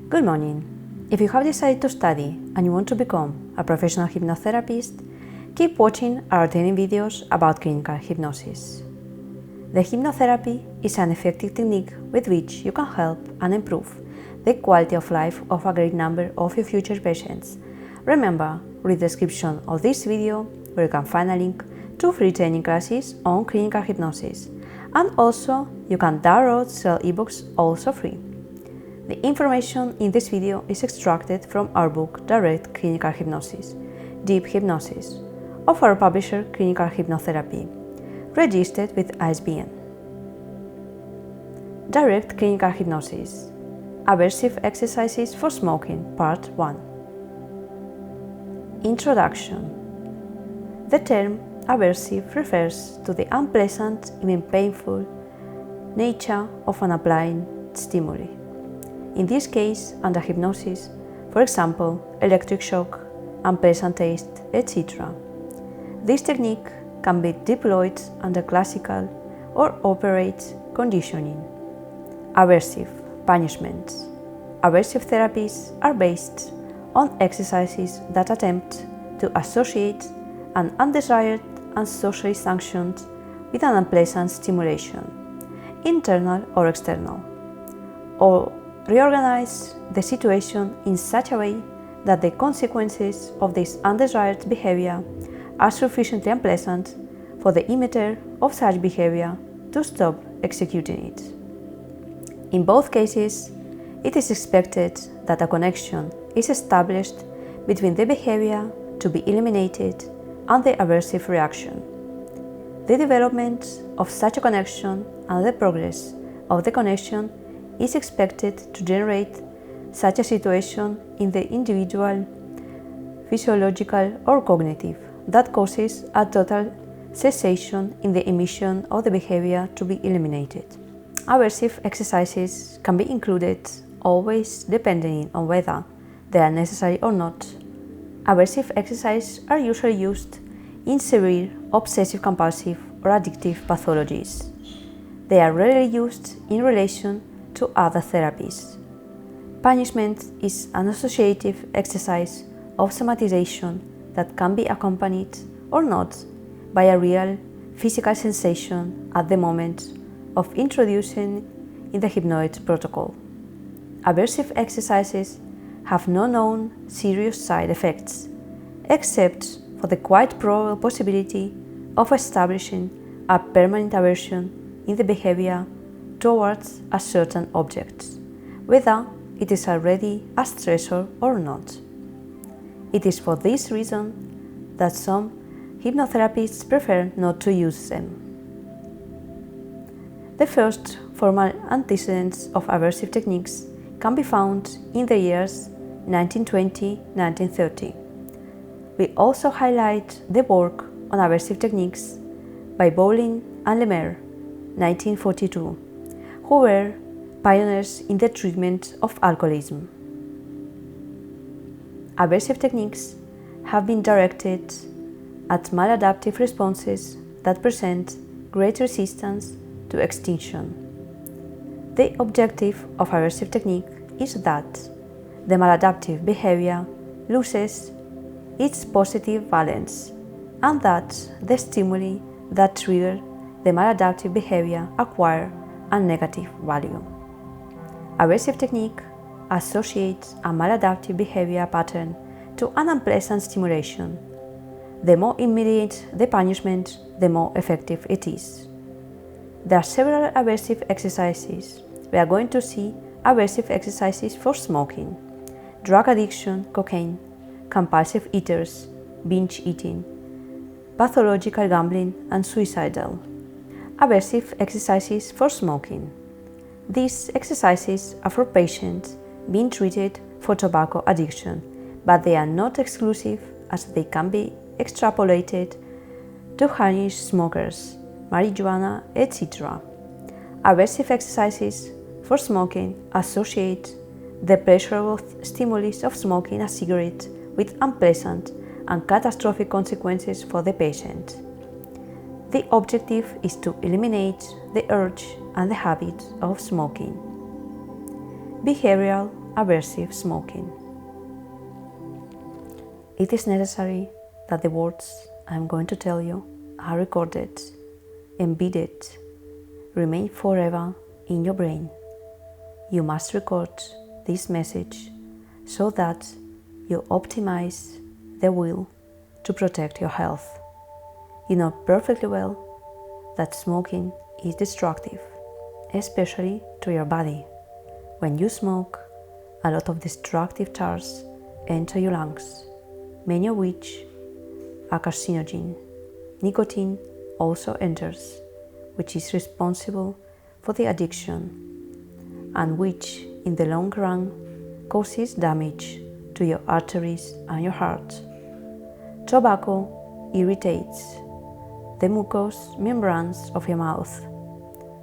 Good morning. If you have decided to study and you want to become a professional hypnotherapist, keep watching our training videos about clinical hypnosis. The hypnotherapy is an effective technique with which you can help and improve the quality of life of a great number of your future patients. Remember, read the description of this video where you can find a link to free training classes on clinical hypnosis, and also you can download several ebooks also free. The information in this video is extracted from our book Direct Clinical Hypnosis, Deep Hypnosis, of our publisher Clinical Hypnotherapy, registered with ISBN. Direct Clinical Hypnosis, Aversive Exercises for Smoking, Part 1. Introduction. The term aversive refers to the unpleasant, even painful, nature of an applying stimuli. In this case, under hypnosis, for example, electric shock, unpleasant taste, etc. This technique can be deployed under classical or operate conditioning. Aversive punishments. Aversive therapies are based on exercises that attempt to associate an undesired and socially sanctioned with an unpleasant stimulation, internal or external, or reorganize the situation in such a way that the consequences of this undesired behavior are sufficiently unpleasant for the emitter of such behavior to stop executing it. In both cases, it is expected that a connection is established between the behavior to be eliminated and the aversive reaction. The development of such a connection and the progress of the connection is expected to generate such a situation in the individual, physiological or cognitive, that causes a total cessation in the emission of the behavior to be eliminated. Aversive exercises can be included, always depending on whether they are necessary or not. Aversive exercises are usually used in severe obsessive-compulsive or addictive pathologies. They are rarely used in relation to other therapies. Punishment is an associative exercise of somatization that can be accompanied or not by a real physical sensation at the moment of introducing in the hypnoid protocol. Aversive exercises have no known serious side effects, except for the quite probable possibility of establishing a permanent aversion in the behavior towards a certain object, whether it is already a stressor or not. It is for this reason that some hypnotherapists prefer not to use them. The first formal antecedents of aversive techniques can be found in the years 1920–1930. We also highlight the work on aversive techniques by Bowling and Lemaire, 1942, who were pioneers in the treatment of alcoholism. Aversive techniques have been directed at maladaptive responses that present great resistance to extinction. The objective of aversive technique is that the maladaptive behavior loses its positive valence and that the stimuli that trigger the maladaptive behavior acquire a negative value. Aversive technique associates a maladaptive behavior pattern to an unpleasant stimulation. The more immediate the punishment, the more effective it is. There are several aversive exercises. We are going to see aversive exercises for smoking, drug addiction, cocaine, compulsive eaters, binge eating, pathological gambling, and suicidal. Aversive exercises for smoking. These exercises are for patients being treated for tobacco addiction, but they are not exclusive as they can be extrapolated to harnish smokers, marijuana, etc. Aversive exercises for smoking associate the pleasurable stimulus of smoking a cigarette with unpleasant and catastrophic consequences for the patient. The objective is to eliminate the urge and the habit of smoking. Behavioral aversive smoking. It is necessary that the words I'm going to tell you are recorded, embedded, remain forever in your brain. You must record this message so that you optimize the will to protect your health. You know perfectly well that smoking is destructive, especially to your body. When you smoke, a lot of destructive chars enter your lungs, many of which are carcinogen. Nicotine also enters, which is responsible for the addiction and which, in the long run, causes damage to your arteries and your heart. Tobacco irritates the mucous membranes of your mouth,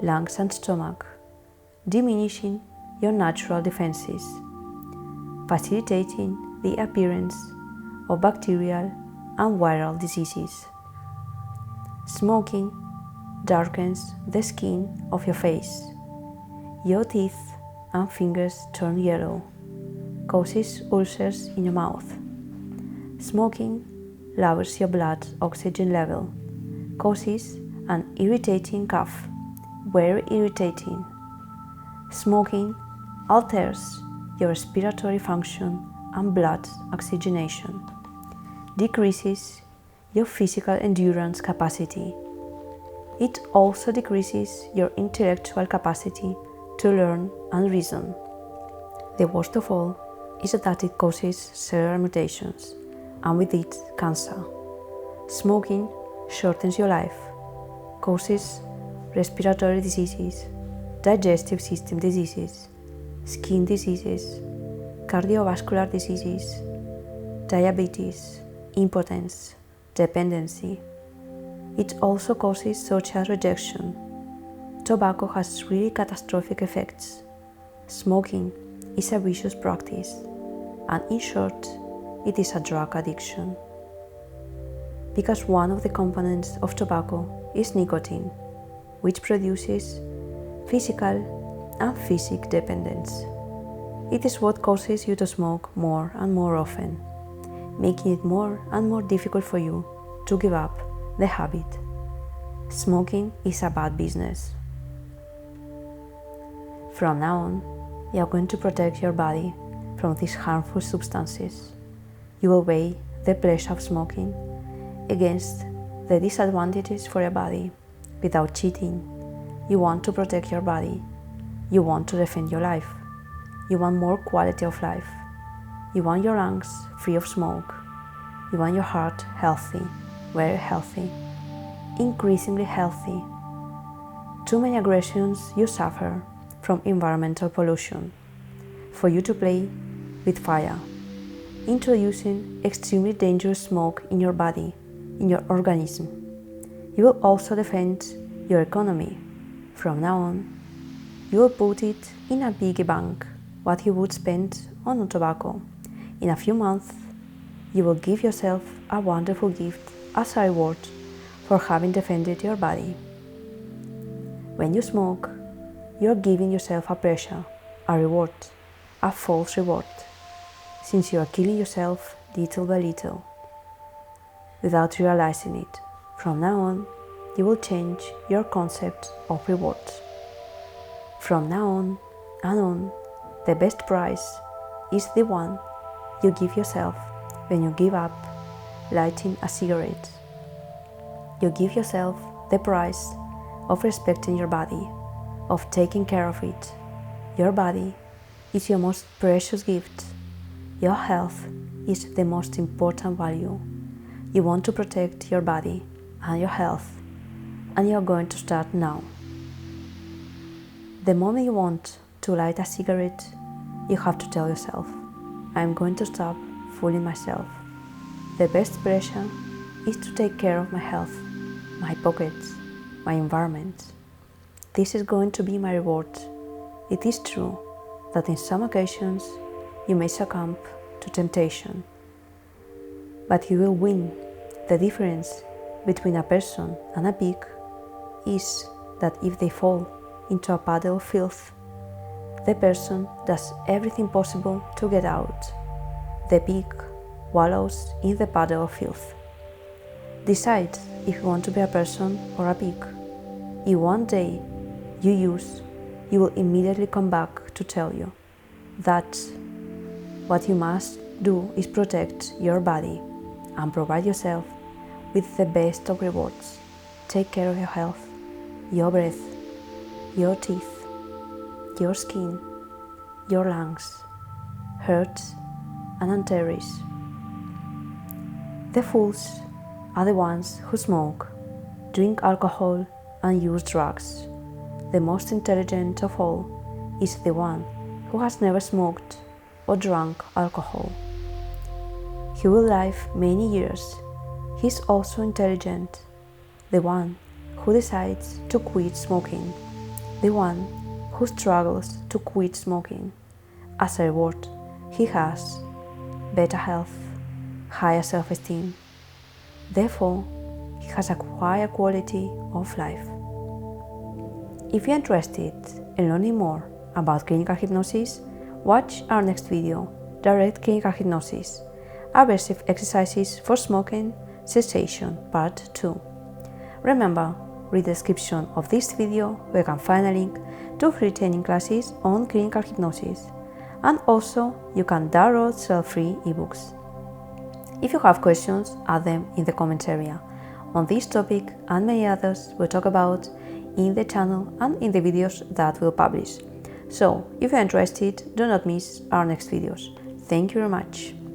lungs and stomach, diminishing your natural defenses, facilitating the appearance of bacterial and viral diseases. Smoking darkens the skin of your face. Your teeth and fingers turn yellow, causes ulcers in your mouth. Smoking lowers your blood oxygen level, causes an irritating cough, very irritating. Smoking alters your respiratory function and blood oxygenation, decreases your physical endurance capacity. It also decreases your intellectual capacity to learn and reason. The worst of all is that it causes cellular mutations, and with it, cancer. Smoking shortens your life, causes respiratory diseases, digestive system diseases, skin diseases, cardiovascular diseases, diabetes, impotence, dependency. It also causes social rejection. Tobacco has really catastrophic effects. Smoking is a vicious practice, and in short, it is a drug addiction. Because one of the components of tobacco is nicotine, which produces physical and physic dependence. It is what causes you to smoke more and more often, making it more and more difficult for you to give up the habit. Smoking is a bad business. From now on, you are going to protect your body from these harmful substances. You will weigh the pleasure of smoking against the disadvantages for your body without cheating. You want to protect your body. You want to defend your life. You want more quality of life. You want your lungs free of smoke. You want your heart healthy, very healthy, increasingly healthy. Too many aggressions you suffer from environmental pollution for you to play with fire, introducing extremely dangerous smoke in your body, in your organism. You will also defend your economy. From now on, you will put it in a piggy bank, what you would spend on tobacco. In a few months, you will give yourself a wonderful gift as a reward for having defended your body. When you smoke, you are giving yourself a pleasure, a reward, a false reward, since you are killing yourself little by little. Without realizing it, from now on, you will change your concept of reward. From now on and on, the best prize is the one you give yourself when you give up lighting a cigarette. You give yourself the prize of respecting your body, of taking care of it. Your body is your most precious gift. Your health is the most important value. You want to protect your body and your health, and you are going to start now. The moment you want to light a cigarette, you have to tell yourself, I'm going to stop fooling myself. The best pleasure is to take care of my health, my pockets, my environment. This is going to be my reward. It is true that in some occasions you may succumb to temptation, but you will win. The difference between a person and a pig is that if they fall into a puddle of filth, the person does everything possible to get out. The pig wallows in the puddle of filth. Decide if you want to be a person or a pig. If one day you will immediately come back to tell you that what you must do is protect your body and provide yourself with the best of rewards. Take care of your health, your breath, your teeth, your skin, your lungs, hearts, and arteries. The fools are the ones who smoke, drink alcohol, and use drugs. The most intelligent of all is the one who has never smoked or drunk alcohol. He will live many years. He is also intelligent, the one who decides to quit smoking, the one who struggles to quit smoking. As a reward, he has better health, higher self-esteem. Therefore, he has a higher quality of life. If you're interested in learning more about clinical hypnosis, watch our next video, Direct Clinical Hypnosis, Aversive Exercises for Smoking Cessation Part 2. Remember, read the description of this video where you can find a link to free training classes on clinical hypnosis, and also you can download self-free ebooks. If you have questions, add them in the comments area. On this topic and many others we'll talk about in the channel and in the videos that we'll publish. So, if you're interested, do not miss our next videos. Thank you very much.